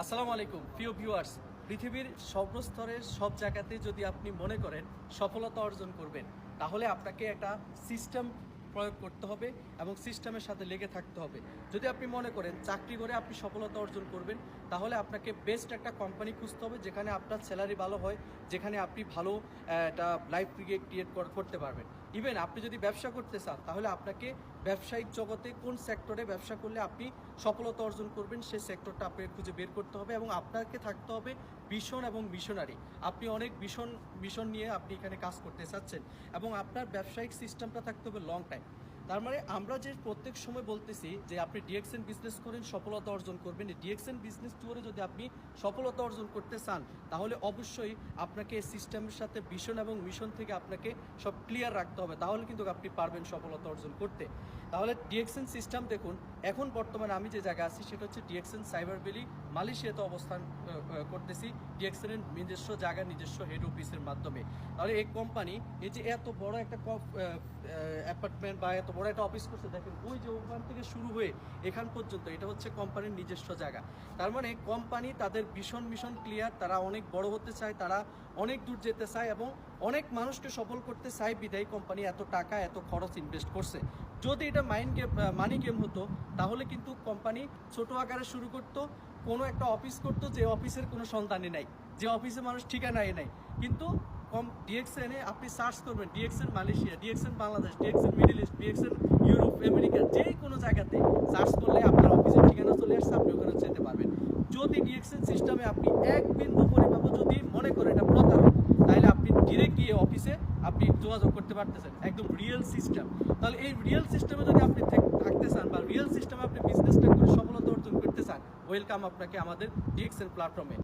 আসসালামু আলাইকুম প্রিয় ভিউয়ার্স। পৃথিবীর সর্বস্তরের সব জায়গাতে যদি আপনি মনে করেন সফলতা অর্জন করবেন, তাহলে আপনাকে একটা সিস্টেম প্রয়োগ করতে হবে এবং সিস্টেমের সাথে লেগে থাকতে হবে। যদি আপনি মনে করেন চাকরি করে আপনি সফলতা অর্জন করবেন, তাহলে আপনাকে বেস্ট একটা কোম্পানি খুঁজতে হবে যেখানে আপনার স্যালারি ভালো হয়, যেখানে আপনি ভালো একটা লাইফ ক্রিয়েট করতে পারবেন। ইভেন আপনি যদি ব্যবসা করতে চান, তাহলে আপনাকে ব্যবসায়িক জগতে কোন সেক্টরে ব্যবসা করলে আপনি সফলতা অর্জন করবেন সেই সেক্টরটা আপনাকে খুঁজে বের করতে হবে এবং আপনাকে থাকতে হবে ভিশন এবং মিশনারি। আপনি অনেক মিশন নিয়ে আপনি এখানে কাজ করতে চাচ্ছেন এবং আপনার ব্যবসায়িক সিস্টেমটা থাকতে হবে লং টাইম। তার মানে আমরা যে প্রত্যেক সময় বলতেছি যে আপনি ডিএক্সএন বিজনেস করেন সফলতা অর্জন করবেন, ডিএক্সএন বিজনেস করে যদি আপনি সফলতা অর্জন করতে চান, তাহলে অবশ্যই আপনাকে সিস্টেমের সাথে ভিশন এবং মিশন থেকে আপনাকে সব ক্লিয়ার রাখতে হবে, তাহলে কিন্তু আপনি পারবেন সফলতা অর্জন করতে। তাহলে ডিএক্সএন সিস্টেম দেখুন, এখন বর্তমানে আমি যে জায়গায় আছি সেটা হচ্ছে ডিএক্সএন সাইবার ভ্যালি মালয়েশিয়াতে অবস্থান করতেছি, ডিএক্সএনের নিজস্ব জায়গা নিজস্ব হেড অফিসের মাধ্যমে। তাহলে এই কোম্পানি এই যে এত বড় একটা অ্যাপার্টমেন্ট বা এত বড় একটা অফিস করছে, দেখেন ওই যে ওখান থেকে শুরু হয়ে এখান পর্যন্ত এটা হচ্ছে কোম্পানির নিজস্ব জায়গা। তার মানে কোম্পানি তাদের মিশন ক্লিয়ার, তারা অনেক বড় হতে চায়, তারা অনেক দূর যেতে চায় এবং অনেক মানুষকে সফল করতে চায়, বিদায়ী কোম্পানি এত টাকা এত খরচ ইনভেস্ট করছে। যদি এটা মানি গেম হতো, তাহলে কিন্তু কোম্পানি ছোট আকারে শুরু করতো, কোনো একটা অফিস করতো যে অফিসের কোনো সন্তানই নাই, যে অফিসে মানুষ ঠিকানাই নাই। কিন্তু ডিএক্সএনে আপনি সার্চ করবেন DXN Malaysia, DXN Bangladesh, DXN middle east, DXN Europe, America, যে কোনো জায়গাতে সার্চ করলে আপনার অফিসের ঠিকানা চলে আসছে, আপনি ওখানে যেতে পারবেন। যদি ডিএক্সএন সিস্টেমে আপনি এক বিন্দু পরিমাপ যদি মনে করেন এটা প্রতারক, তাহলে আপনি ডিরেক্ট গিয়ে অফিসে আপনি যোগাযোগ করতে পারতেছেন, একদম রিয়েল সিস্টেম। তাহলে এই রিয়েল সিস্টেমে যদি আপনি থাকতে চান বা রিয়েল সিস্টেমে আপনি বিজনেসটা করে সফলতা অর্জন করতে চান, ওয়েলকাম আপনাকে আমাদের ডিএক্সএন প্ল্যাটফর্মে।